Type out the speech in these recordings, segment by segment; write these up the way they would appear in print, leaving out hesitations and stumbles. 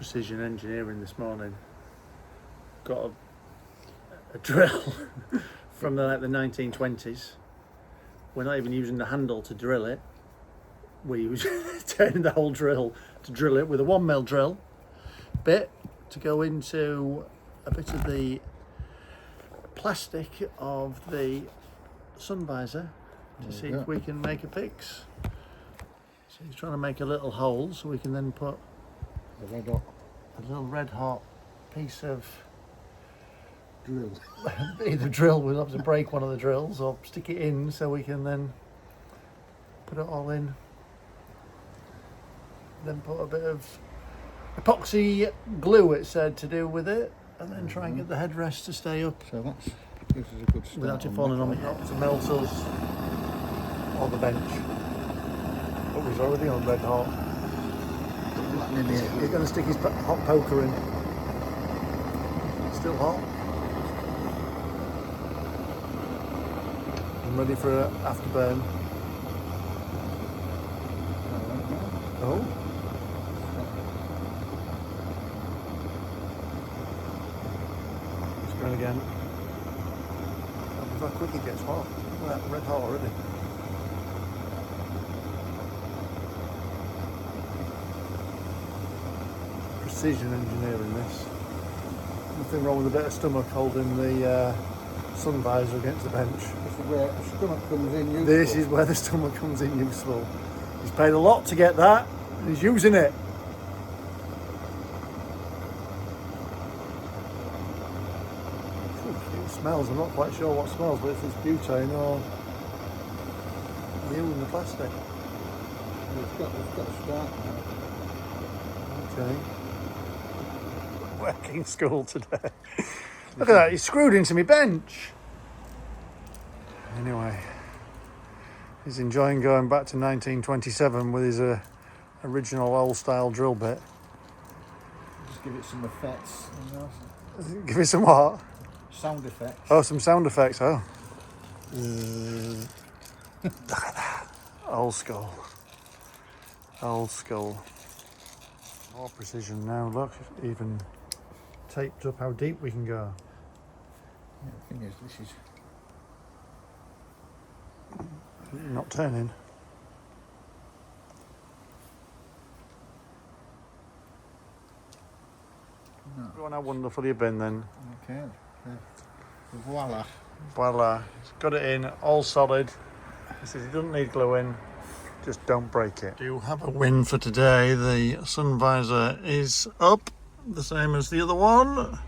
precision engineering this morning. Got a drill from the 1920s. We're not even using the handle to drill it. We use turning the whole drill to drill it with a 1mm drill bit to go into a bit of the plastic of the sun visor to see if we can make a fix. So he's trying to make a little hole so we can then put a little red hot piece of drill. Either drill, we'll have to break one of the drills or stick it in so we can then put it all in. Then put a bit of epoxy glue, it said, to do with it, and then try and get the headrest to stay up. So this is a good start. Without it falling on it, not to melt us or the bench. Oh, he's already on red hot. He's going to stick his hot poker in. Still hot. I'm ready for an afterburn. Oh. It's going again. How quick it gets hot. Look at that, red hot already. Precision engineering this. Nothing wrong with a bit of stomach holding the sun visor against the bench. This is where the stomach comes in useful. This is where the stomach comes in useful. He's paid a lot to get that, and he's using it. It smells, I'm not quite sure what smells, but if it's butane or you in the plastic. It's got to start now. Okay. Working school today. Look at that, he's screwed into my bench. Anyway, he's enjoying going back to 1927 with his original old style drill bit. Just give it some effects. You know? Give it some what? Sound effects. Oh, some sound effects, oh. Look at that. Old school. Old school. More precision now, look, even taped up how deep we can go. Yeah, the thing is, this is... Not turning. No. Everyone, how wonderful you've been then. Okay. Voila. Voila. It's got it in, all solid. He says he doesn't need glue in, just don't break it. Do you have a win for today? The sun visor is up, the same as the other one.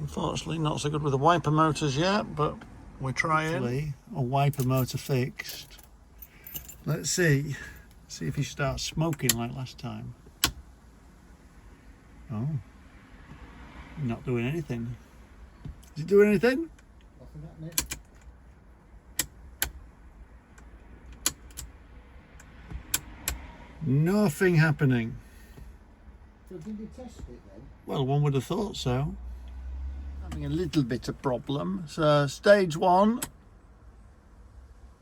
Unfortunately, not so good with the wiper motors yet, but we're trying. Hopefully, a wiper motor fixed. Let's see. See if he starts smoking like last time. Oh. Not doing anything. Is he doing anything? Nothing happening. Nothing happening. So did you test it then? Well, one would have thought so. Having a little bit of problem. So stage 1,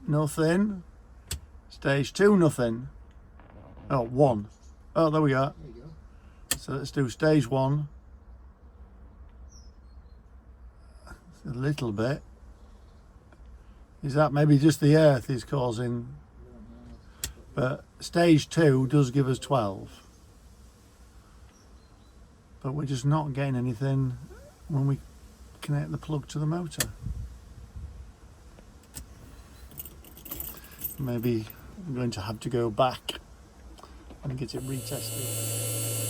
nothing. Stage 2, nothing. Oh, 1. Oh, there we go. There you go. So let's do stage 1. A little bit. Is that maybe just the earth is causing? But stage 2 does give us 12. But we're just not getting anything when we connect the plug to the motor. Maybe I'm going to have to go back and get it retested.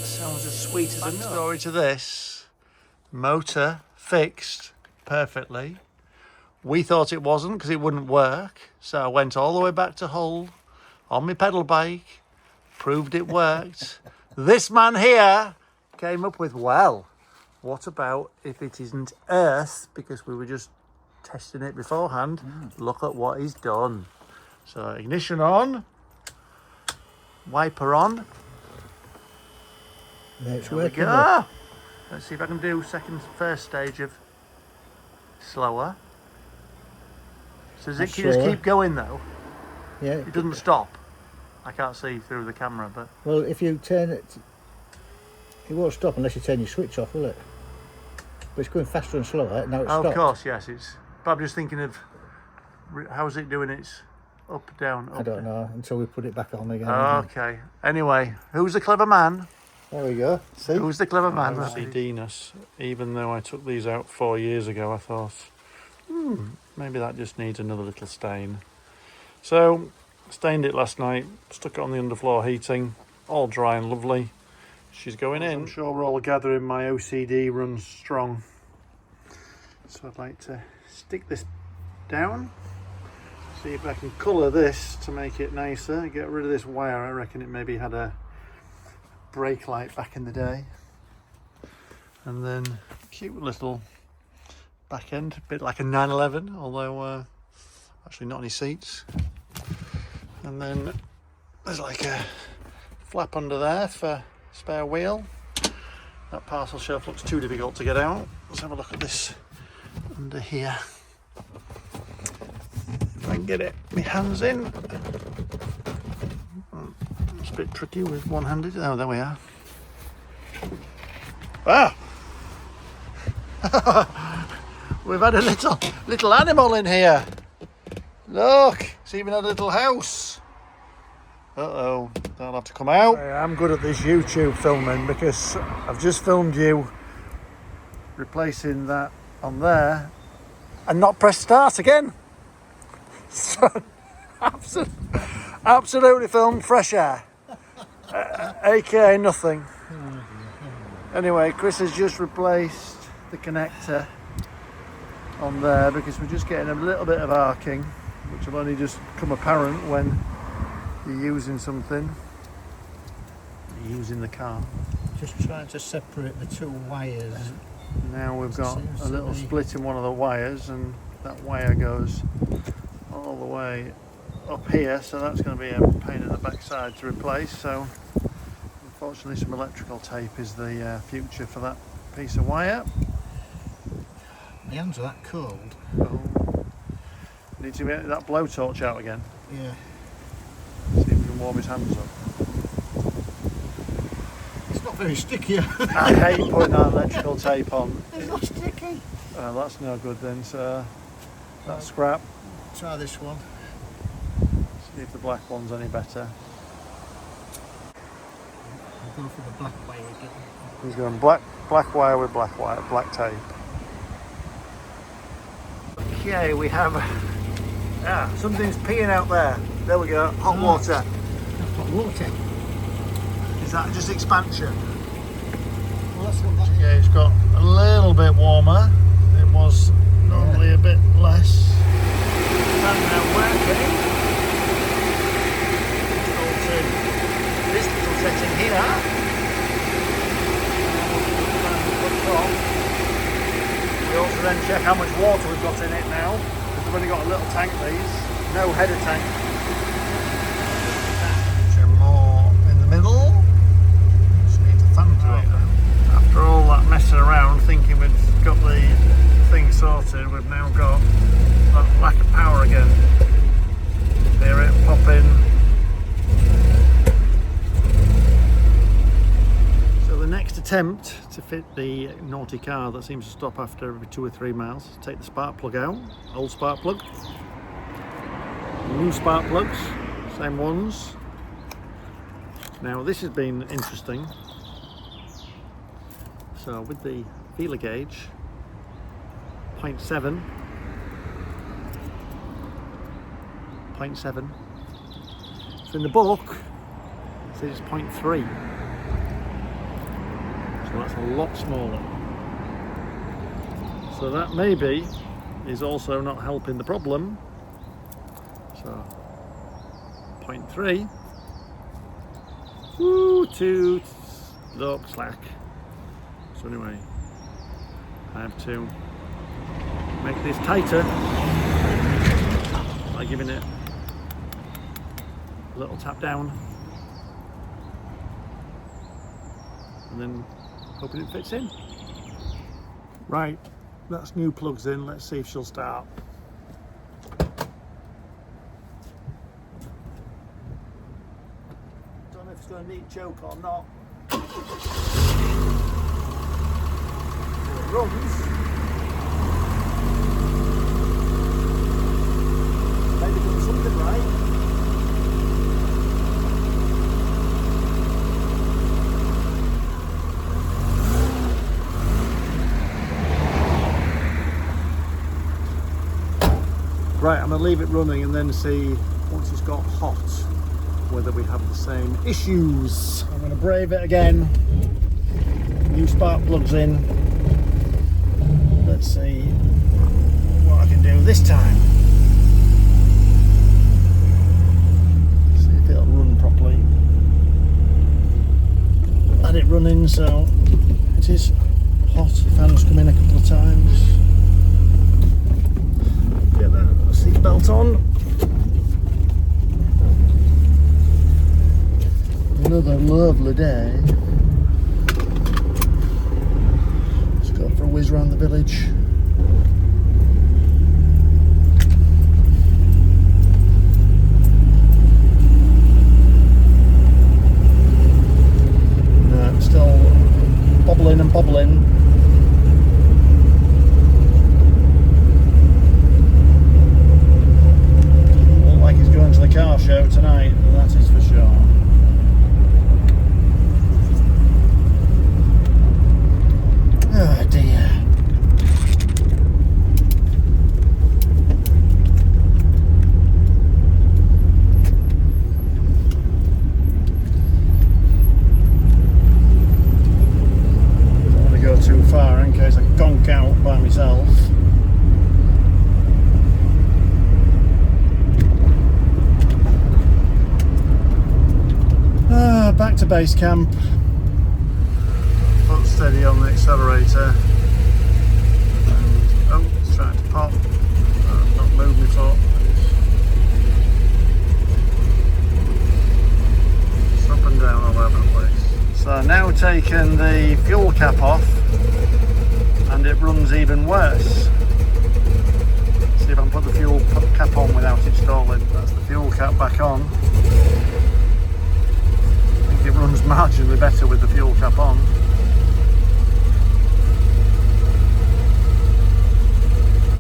Sounds as sweet as a story to this. Motor fixed perfectly. We thought it wasn't because it wouldn't work. So I went all the way back to Hull on my pedal bike, proved it worked. This man here came up with, well, what about if it isn't earth, because we were just testing it beforehand. Look at what he's done. So ignition on, wiper on. Yeah, it's There we working. go. Let's see if I can do first stage of slower. So does it just keep going though? Yeah. It doesn't stop. I can't see through the camera, but Well, if you turn it It won't stop unless you turn your switch off, will it? But it's going faster and slower. Now it's Oh, stopped. of course, yes. It's. But I'm just thinking of how's it doing its up, down, up. I don't know until we put it back on again. Okay. Anyway, who's the clever man? There we go. See? Who's the clever man? OCD-ness. Even though I took these out 4 years ago, I thought, maybe that just needs another little stain. So, stained it last night, stuck it on the underfloor heating, all dry and lovely. She's going in. I'm sure we're all gathering my OCD runs strong. So I'd like to stick this down, see if I can colour this to make it nicer, get rid of this wire. I reckon it maybe had a brake light back in the day. And then cute little back end, a bit like a 911, although actually not any seats. And then there's like a flap under there for spare wheel. That parcel shelf looks too difficult to get out. Let's have a look at this under here. If I can get it, my hands in. It's a bit tricky with one-handed. Oh, there we are. Ah! We've had a little animal in here. Look, it's even a little house. Uh-oh, that'll have to come out. I'm good at this YouTube filming because I've just filmed you replacing that on there and not press start again. So, absolutely filmed fresh air. AKA nothing. Anyway, Chris has just replaced the connector on there because we're just getting a little bit of arcing, which will only just become apparent when you're using something. You're using the car. Just trying to separate the two wires. Now we've got a little split in one of the wires, and that wire goes all the way up here, so that's going to be a pain in the backside to replace. So unfortunately some electrical tape is the future for that piece of wire. My hands are that cold. Oh. Need to get that blowtorch out again. Yeah. See if we can warm his hands up. It's not very sticky. I hate putting that electrical tape on. It's not sticky. Oh, that's no good then, so that's scrap. Try this one. See if the black one's any better. I'll go for the black wire again. He's going black wire with black wire, black tape. Okay, we have something's peeing out there. There we go, hot water. That's hot water. Is that just expansion? Well, that's what that is. Yeah, it's got a little bit warmer. It was normally a bit less. And now working. Go to this little setting here. We also then check how much water we've got in it now, because we've only got a little tank these, no header tank. Some more in the middle. Just need the fan to open. After all that messing around thinking we'd got the thing sorted, we've now got that lack of power again. Hear it popping. So the next attempt to fit the naughty car that seems to stop after every 2 or 3 miles, take the spark plug out, old spark plug, new spark plugs, same ones. Now this has been interesting. So with the feeler gauge, 0.7, 0.7. So in the book, it says it's 0.3. So that's a lot smaller. So that maybe is also not helping the problem. So 0.3. Woo, toot, look, slack. So anyway, I have to make this tighter by giving it a little tap down and then hoping it fits in. Right, that's new plugs in. Let's see if she'll start. Don't know if it's going to need choke or not. runs. Maybe doing something right. Right, I'm going to leave it running and then see, once it's got hot, whether we have the same issues. I'm going to brave it again. New spark plugs in. Let's see what I can do this time. See if it'll run properly. Had it running, so it is hot. Fans come in a couple of times. Get that seat belt on. Another lovely day. Just go for a whiz around the village. No, it's still bobbling and bobbling. Look like he's going to the car show tonight, that is for sure. Oh dear. Don't want to go too far in case I gonk out by myself. Back to base camp. Foot steady on the accelerator. And, oh, it's trying to pop. Not move my foot. It's up and down all over the place. So I've now taken the fuel cap off and it runs even worse. See if I can put the fuel cap on without it stalling. That's the fuel cap back on. It runs marginally better with the fuel cap on.